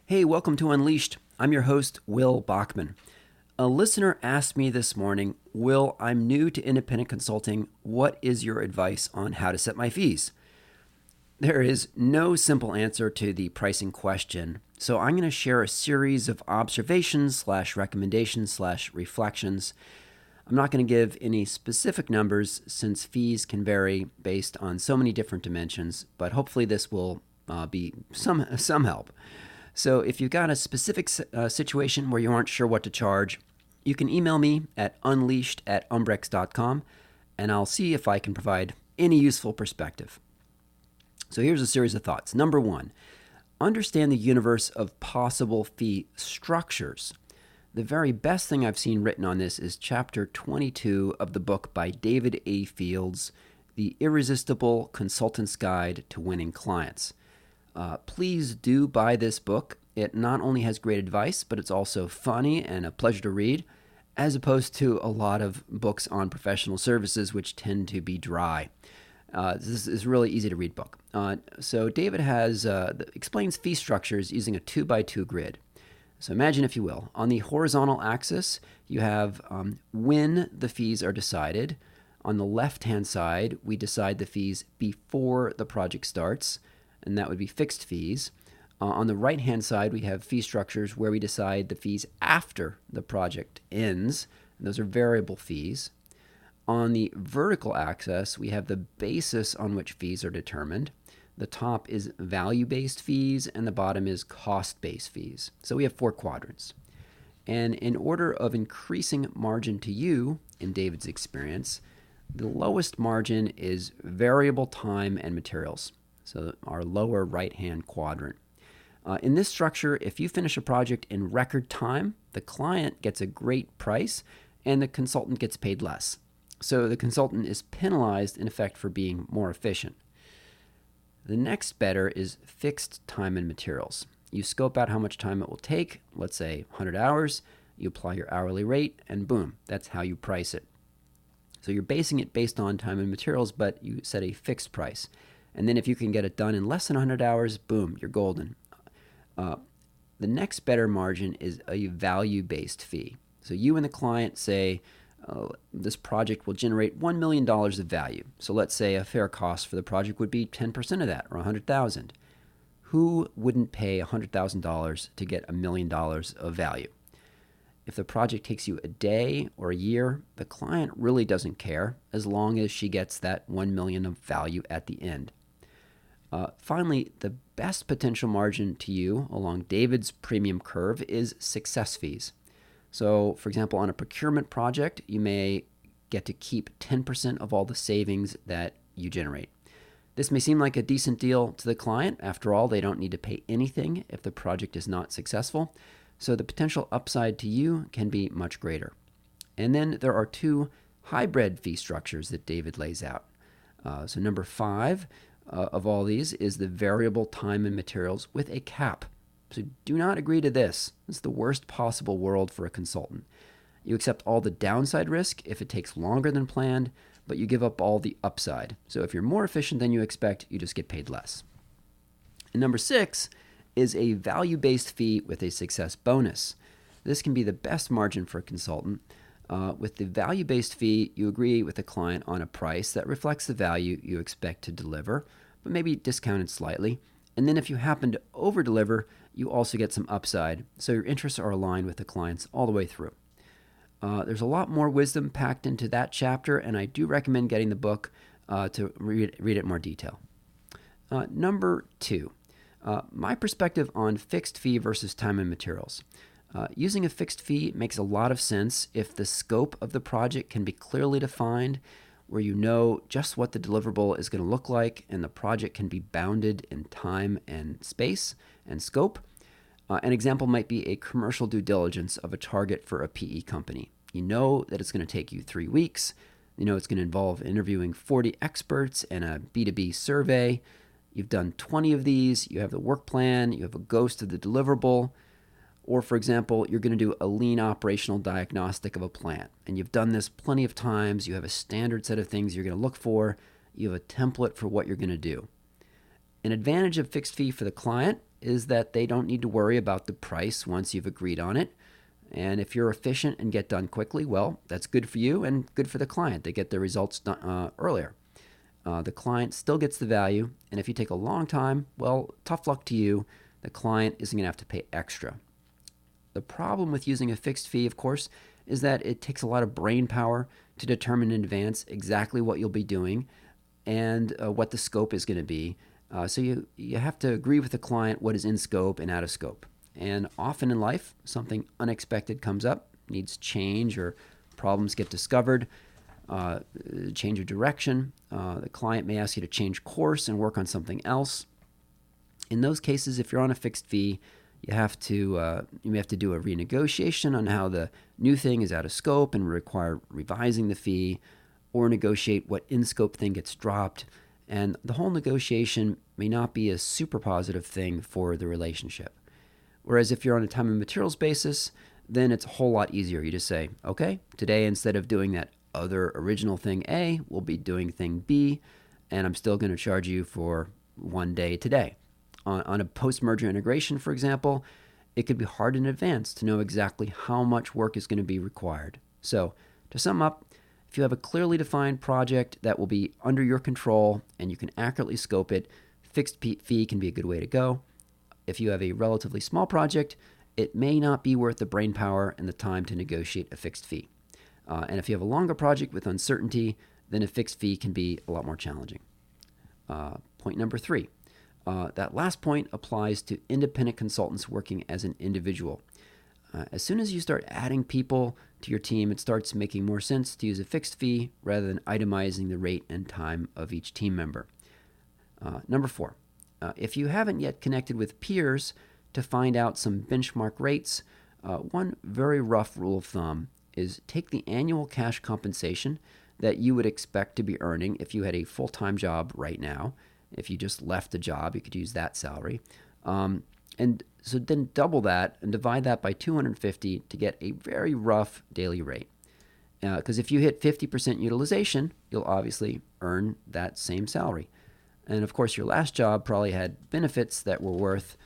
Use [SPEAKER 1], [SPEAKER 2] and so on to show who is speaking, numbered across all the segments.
[SPEAKER 1] Hey, welcome to Unleashed. I'm your host, Will Bachman. A listener asked me this morning, Will, I'm new to independent consulting. What is your advice on how to set my fees? There is no simple answer to the pricing question, so I'm going to share a series of observations / recommendations / reflections. I'm not going to give any specific numbers since fees can vary based on so many different dimensions, but hopefully this will be some help. So if you've got a specific situation where you aren't sure what to charge, you can email me at unleashed@umbrex.com, and I'll see if I can provide any useful perspective. So here's a series of thoughts. Number one, understand the universe of possible fee structures. The very best thing I've seen written on this is chapter 22 of the book by David A. Fields, The Irresistible Consultant's Guide to Winning Clients. Please do buy this book. It not only has great advice, but it's also funny and a pleasure to read, as opposed to a lot of books on professional services, which tend to be dry. This is a really easy to read book. So David explains fee structures using a 2x2 grid. So imagine, if you will, on the horizontal axis, you have when the fees are decided. On the left-hand side, we decide the fees before the project starts, and that would be fixed fees. On the right-hand side, we have fee structures where we decide the fees after the project ends, and those are variable fees. On the vertical axis, we have the basis on which fees are determined. The top is value-based fees, and the bottom is cost-based fees. So we have 4 quadrants. And in order of increasing margin to you, in David's experience, the lowest margin is variable time and materials. So our lower right-hand quadrant. In this structure, if you finish a project in record time, the client gets a great price and the consultant gets paid less. So the consultant is penalized, in effect, for being more efficient. The next better is fixed time and materials. You scope out how much time it will take, let's say 100 hours, you apply your hourly rate, and boom, that's how you price it. So you're basing it based on time and materials, but you set a fixed price. And then if you can get it done in less than 100 hours, boom, you're golden. The next better margin is a value-based fee. So you and the client say, this project will generate $1 million of value. So let's say a fair cost for the project would be 10% of that, or $100,000. Who wouldn't pay $100,000 to get $1 million of value? If the project takes you a day or a year, the client really doesn't care as long as she gets that $1 million of value at the end. Finally, the best potential margin to you along David's premium curve is success fees. So, for example, on a procurement project, you may get to keep 10% of all the savings that you generate. This may seem like a decent deal to the client. After all, they don't need to pay anything if the project is not successful. So the potential upside to you can be much greater. And then there are 2 hybrid fee structures that David lays out. So number 5 of all these is the variable time and materials with a cap. So do not agree to this. It's the worst possible world for a consultant. You accept all the downside risk if it takes longer than planned, but you give up all the upside. So if you're more efficient than you expect, you just get paid less. And number 6 is a value-based fee with a success bonus. This can be the best margin for a consultant. With the value-based fee, you agree with the client on a price that reflects the value you expect to deliver, but maybe discounted slightly. And then if you happen to over-deliver, you also get some upside, so your interests are aligned with the clients all the way through. There's a lot more wisdom packed into that chapter, and I do recommend getting the book to read it in more detail. Number 2, my perspective on fixed fee versus time and materials. Using a fixed fee makes a lot of sense if the scope of the project can be clearly defined, where you know just what the deliverable is going to look like, and the project can be bounded in time and space and scope. An example might be a commercial due diligence of a target for a PE company. You know that it's going to take you 3 weeks. You know it's going to involve interviewing 40 experts and a B2B survey. You've done 20 of these. You have the work plan. You have a ghost of the deliverable. Or, for example, you're going to do a lean operational diagnostic of a plant. And you've done this plenty of times. You have a standard set of things you're going to look for. You have a template for what you're going to do. An advantage of fixed fee for the client is that they don't need to worry about the price once you've agreed on it. And if you're efficient and get done quickly, well, that's good for you and good for the client. They get their results done earlier. The client still gets the value. And if you take a long time, well, tough luck to you. The client isn't going to have to pay extra. The problem with using a fixed fee, of course, is that it takes a lot of brain power to determine in advance exactly what you'll be doing and what the scope is going to be. So you have to agree with the client what is in scope and out of scope. And often in life, something unexpected comes up, needs change, or problems get discovered, change of direction. The client may ask you to change course and work on something else. In those cases, if you're on a fixed fee, you may have to do a renegotiation on how the new thing is out of scope and require revising the fee, or negotiate what in-scope thing gets dropped. And the whole negotiation may not be a super positive thing for the relationship. Whereas if you're on a time and materials basis, then it's a whole lot easier. You just say, okay, today instead of doing that other original thing A, we'll be doing thing B, and I'm still going to charge you for one day today. On a post-merger integration, for example, it could be hard in advance to know exactly how much work is going to be required. So to sum up, if you have a clearly defined project that will be under your control and you can accurately scope it, fixed fee can be a good way to go. If you have a relatively small project, it may not be worth the brain power and the time to negotiate a fixed fee. And if you have a longer project with uncertainty, then a fixed fee can be a lot more challenging. Point number 3. That last point applies to independent consultants working as an individual. As soon as you start adding people to your team, it starts making more sense to use a fixed fee rather than itemizing the rate and time of each team member. Number 4, if you haven't yet connected with peers to find out some benchmark rates, one very rough rule of thumb is take the annual cash compensation that you would expect to be earning if you had a full-time job right now. If you just left a job, you could use that salary. And so then double that and divide that by 250 to get a very rough daily rate. Because if you hit 50% utilization, you'll obviously earn that same salary. And of course, your last job probably had benefits that were worth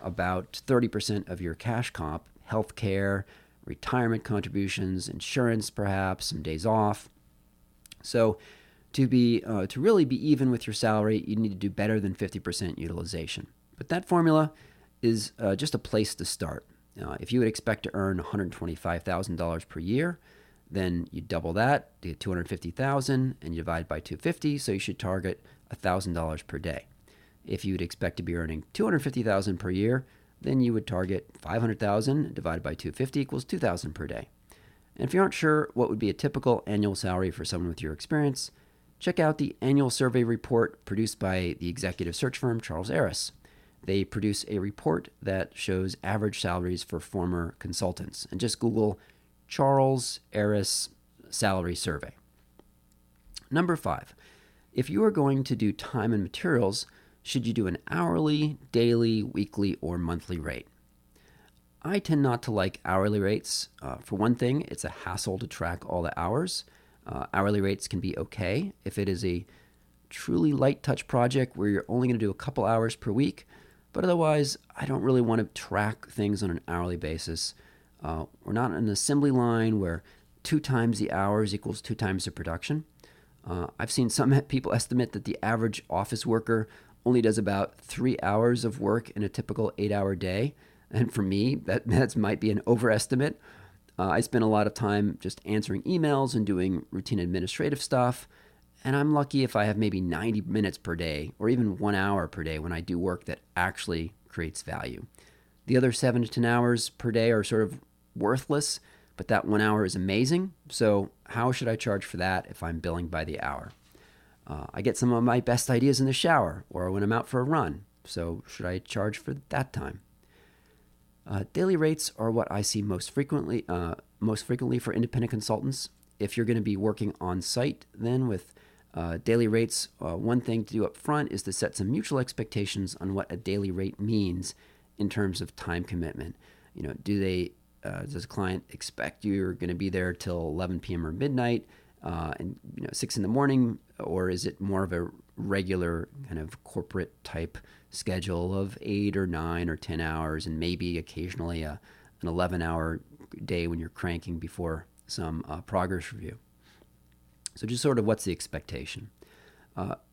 [SPEAKER 1] about 30% of your cash comp, healthcare, retirement contributions, insurance perhaps, some days off. So to really be even with your salary, you need to do better than 50% utilization. But that formula is just a place to start. If you would expect to earn $125,000 per year, then you double that, you get $250,000, and you divide by 250, so you should target $1,000 per day. If you would expect to be earning $250,000 per year, then you would target $500,000 divided by 250 equals $2,000 per day. And if you aren't sure what would be a typical annual salary for someone with your experience, check out the annual survey report produced by the executive search firm Charles Harris. They produce a report that shows average salaries for former consultants. And just Google Charles Harris salary survey. Number 5, if you are going to do time and materials, should you do an hourly, daily, weekly, or monthly rate? I tend not to like hourly rates. For one thing, it's a hassle to track all the hours. Hourly rates can be okay if it is a truly light touch project where you're only going to do a couple hours per week. But otherwise, I don't really want to track things on an hourly basis. We're not an assembly line where 2 times the hours equals 2 times the production. I've seen some people estimate that the average office worker only does about 3 hours of work in a typical 8-hour day. And for me, that might be an overestimate. I spend a lot of time just answering emails and doing routine administrative stuff. And I'm lucky if I have maybe 90 minutes per day or even 1 hour per day when I do work that actually creates value. The other 7 to 10 hours per day are sort of worthless, but that 1 hour is amazing. So how should I charge for that if I'm billing by the hour? I get some of my best ideas in the shower or when I'm out for a run. So should I charge for that time? Daily rates are what I see most frequently for independent consultants. If you're going to be working on site, then with daily rates, one thing to do up front is to set some mutual expectations on what a daily rate means in terms of time commitment. Does a client expect you're going to be there till 11 p.m. or midnight and 6 in the morning, or is it more of a regular kind of corporate type schedule of 8 or 9 or 10 hours, and maybe occasionally an 11-hour day when you're cranking before some progress review. So just sort of what's the expectation.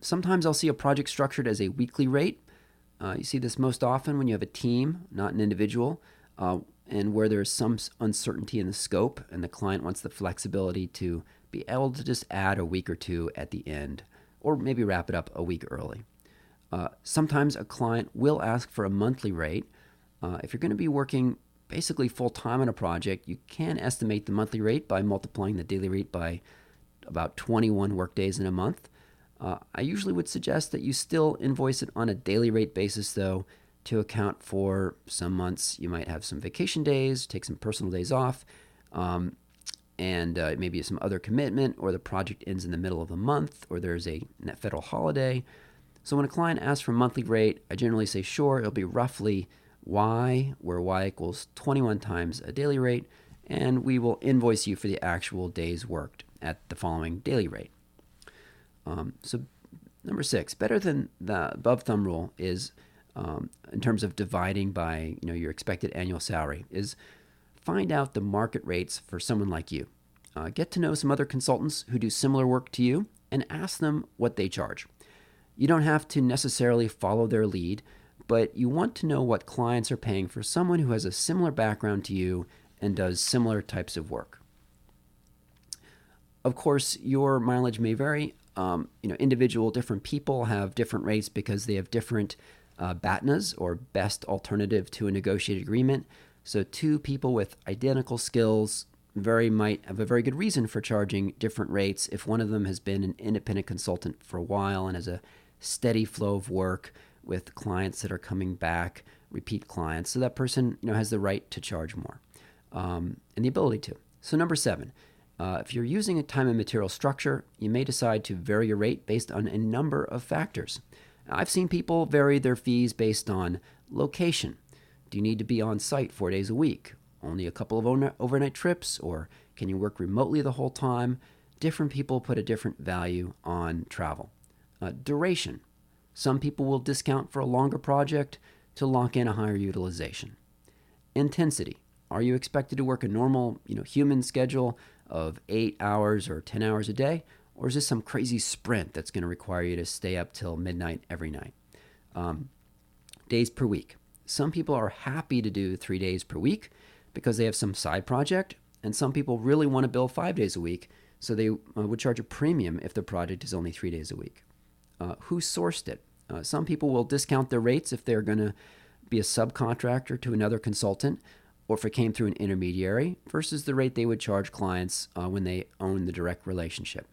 [SPEAKER 1] Sometimes I'll see a project structured as a weekly rate. You see this most often when you have a team, not an individual, and where there's some uncertainty in the scope and the client wants the flexibility to be able to just add a week or two at the end, or maybe wrap it up a week early. Sometimes a client will ask for a monthly rate. If you're going to be working basically full-time on a project, you can estimate the monthly rate by multiplying the daily rate by about 21 workdays in a month. I usually would suggest that you still invoice it on a daily rate basis, though, to account for some months you might have some vacation days, take some personal days off, and maybe some other commitment, or the project ends in the middle of the month, or there's a federal holiday. So when a client asks for a monthly rate, I generally say, sure, it'll be roughly Y, where Y equals 21 times a daily rate, and we will invoice you for the actual days worked at the following daily rate. So number 6, better than the above thumb rule is, in terms of dividing by your expected annual salary, is find out the market rates for someone like you. Get to know some other consultants who do similar work to you and ask them what they charge. You don't have to necessarily follow their lead, but you want to know what clients are paying for someone who has a similar background to you and does similar types of work. Of course, your mileage may vary. Individual different people have different rates because they have different BATNAs, or best alternative to a negotiated agreement. So two people with identical skills might have a very good reason for charging different rates if one of them has been an independent consultant for a while and has a steady flow of work with clients that are coming back, repeat clients. So that person has the right to charge more and the ability to. So number 7, if you're using a time and material structure, you may decide to vary your rate based on a number of factors. I've seen people vary their fees based on location. Do you need to be on site 4 days a week? Only a couple of overnight trips? Or can you work remotely the whole time? Different people put a different value on travel. Duration. Some people will discount for a longer project to lock in a higher utilization. Intensity. Are you expected to work a normal, human schedule of 8 hours or 10 hours a day? Or is this some crazy sprint that's going to require you to stay up till midnight every night? Days per week. Some people are happy to do 3 days per week because they have some side project, and some people really want to bill 5 days a week, so they would charge a premium if the project is only 3 days a week. Who sourced it? Some people will discount their rates if they're going to be a subcontractor to another consultant, or if it came through an intermediary, versus the rate they would charge clients when they own the direct relationship.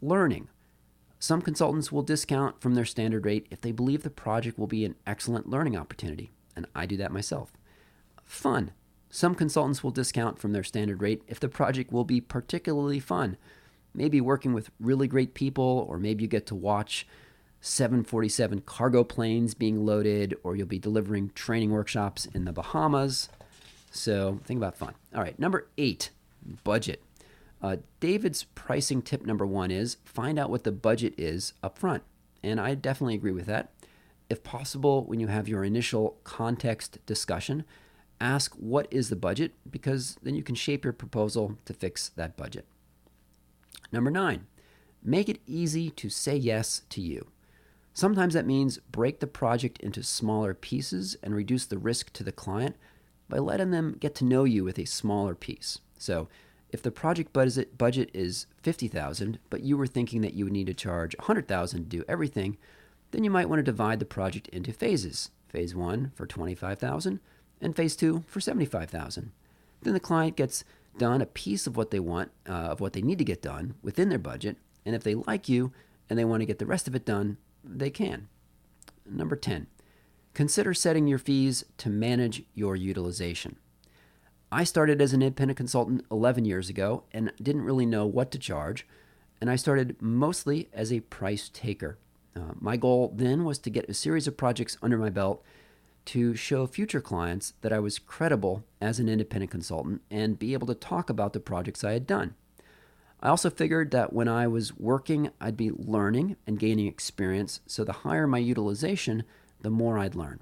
[SPEAKER 1] Learning. Some consultants will discount from their standard rate if they believe the project will be an excellent learning opportunity, and I do that myself. Fun. Some consultants will discount from their standard rate if the project will be particularly fun, maybe working with really great people, or maybe you get to watch 747 cargo planes being loaded, or you'll be delivering training workshops in the Bahamas. So think about fun. All right, number 8, budget. David's pricing tip number 1 is find out what the budget is up front. And I definitely agree with that. If possible, when you have your initial context discussion, ask what is the budget, because then you can shape your proposal to fix that budget. Number 9, make it easy to say yes to you. Sometimes that means break the project into smaller pieces and reduce the risk to the client by letting them get to know you with a smaller piece. So if the project budget is $50,000, but you were thinking that you would need to charge $100,000 to do everything, then you might want to divide the project into phases. Phase 1 for $25,000 and phase 2 for $75,000. Then the client gets done a piece of what they want, of what they need to get done within their budget, and if they like you and they want to get the rest of it done, they can. Number 10, consider setting your fees to manage your utilization. I started as an independent consultant 11 years ago and didn't really know what to charge, and I started mostly as a price taker. My goal then was to get a series of projects under my belt to show future clients that I was credible as an independent consultant and be able to talk about the projects I had done. I also figured that when I was working, I'd be learning and gaining experience, so the higher my utilization, the more I'd learn.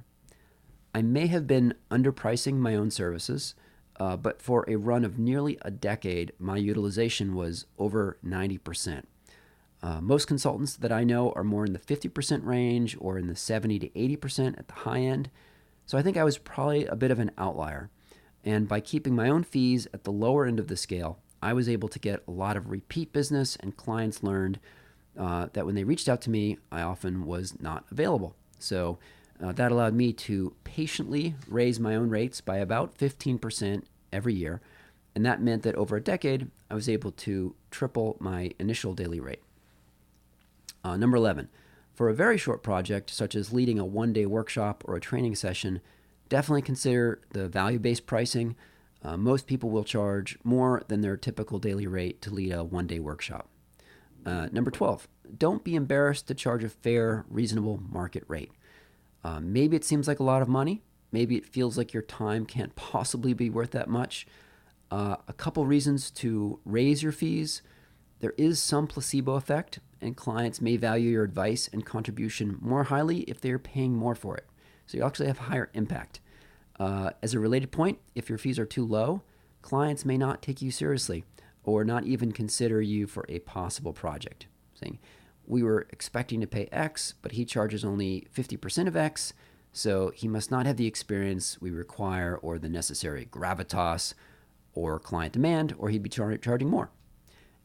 [SPEAKER 1] I may have been underpricing my own services, but for a run of nearly a decade, my utilization was over 90%. Most consultants that I know are more in the 50% range or in the 70 to 80% at the high end. So I think I was probably a bit of an outlier. And by keeping my own fees at the lower end of the scale, I was able to get a lot of repeat business, and clients learned that when they reached out to me, I often was not available. So that allowed me to patiently raise my own rates by about 15% every year. And that meant that over a decade, I was able to triple my initial daily rate. Number 11, for a very short project, such as leading a one-day workshop or a training session, definitely consider the value-based pricing. Most people will charge more than their typical daily rate to lead a one-day workshop. Number 12, don't be embarrassed to charge a fair, reasonable market rate. Maybe it seems like a lot of money. Maybe it feels like your time can't possibly be worth that much. A couple reasons to raise your fees. There is some placebo effect, and clients may value your advice and contribution more highly if they are paying more for it. So you actually have higher impact. As a related point, if your fees are too low, clients may not take you seriously or not even consider you for a possible project. Saying, we were expecting to pay X, but he charges only 50% of X, so he must not have the experience we require or the necessary gravitas or client demand, or he'd be charging more.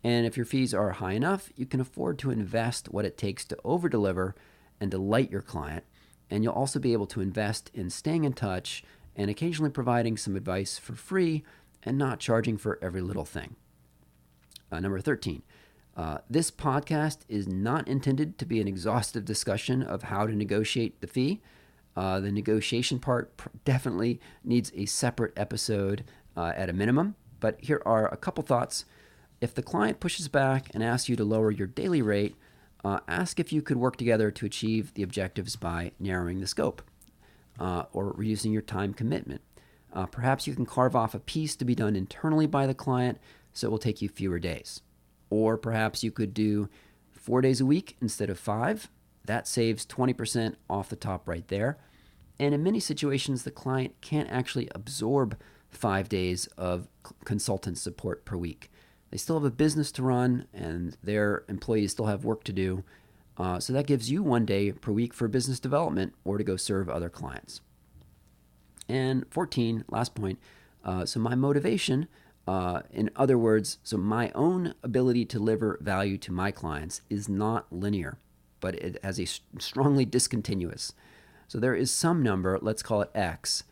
[SPEAKER 1] And if your fees are high enough, you can afford to invest what it takes to over-deliver and delight your client, and you'll also be able to invest in staying in touch and occasionally providing some advice for free and not charging for every little thing. Number 13, this podcast is not intended to be an exhaustive discussion of how to negotiate the fee. The negotiation part definitely needs a separate episode at a minimum, but here are a couple thoughts. If the client pushes back and asks you to lower your daily rate, ask if you could work together to achieve the objectives by narrowing the scope or reducing your time commitment. Perhaps you can carve off a piece to be done internally by the client, so it will take you fewer days. Or perhaps you could do 4 days a week instead of 5. That saves 20% off the top right there. And in many situations, the client can't actually absorb 5 days of consultant support per week. They still have a business to run, and their employees still have work to do. So that gives you 1 day per week for business development or to go serve other clients. And 14, last point. So my motivation, in other words, so my own ability to deliver value to my clients is not linear, but it has a strongly discontinuous. So there is some number, let's call it X,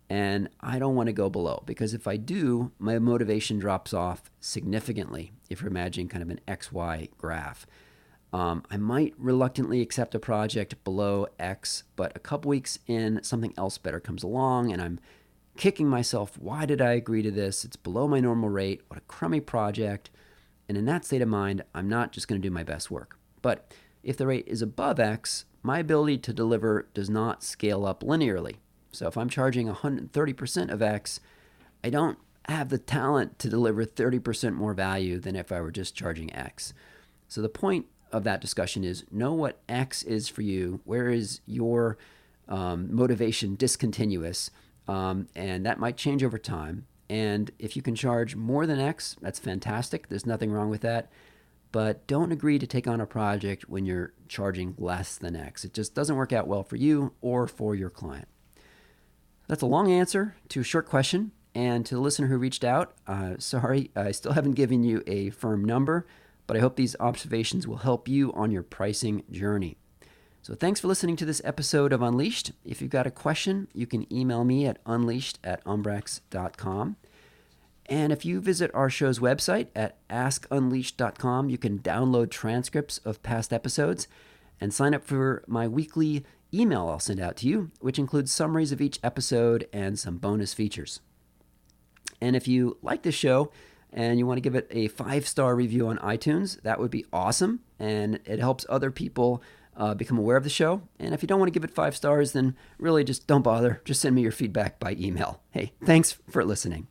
[SPEAKER 1] and I don't want to go below, because if I do, my motivation drops off significantly if you're imagining kind of an XY graph. I might reluctantly accept a project below X, but a couple weeks in, something else better comes along, and I'm kicking myself. Why did I agree to this? It's below my normal rate. What a crummy project. And in that state of mind, I'm not just going to do my best work. But if the rate is above X, my ability to deliver does not scale up linearly. So if I'm charging 130% of X, I don't have the talent to deliver 30% more value than if I were just charging X. So the point of that discussion is know what X is for you. Where is your motivation discontinuous? And that might change over time. And if you can charge more than X, that's fantastic. There's nothing wrong with that. But don't agree to take on a project when you're charging less than X. It just doesn't work out well for you or for your client. That's a long answer to a short question. And to the listener who reached out, sorry, I still haven't given you a firm number, but I hope these observations will help you on your pricing journey. So thanks for listening to this episode of Unleashed. If you've got a question, you can email me at unleashed@umbrex.com. And if you visit our show's website at askunleashed.com, you can download transcripts of past episodes and sign up for my weekly email I'll send out to you, which includes summaries of each episode and some bonus features. And if you like this show and you want to give it a 5-star review on iTunes, that would be awesome. And it helps other people become aware of the show. And if you don't want to give it 5 stars, then really just don't bother. Just send me your feedback by email. Hey, thanks for listening.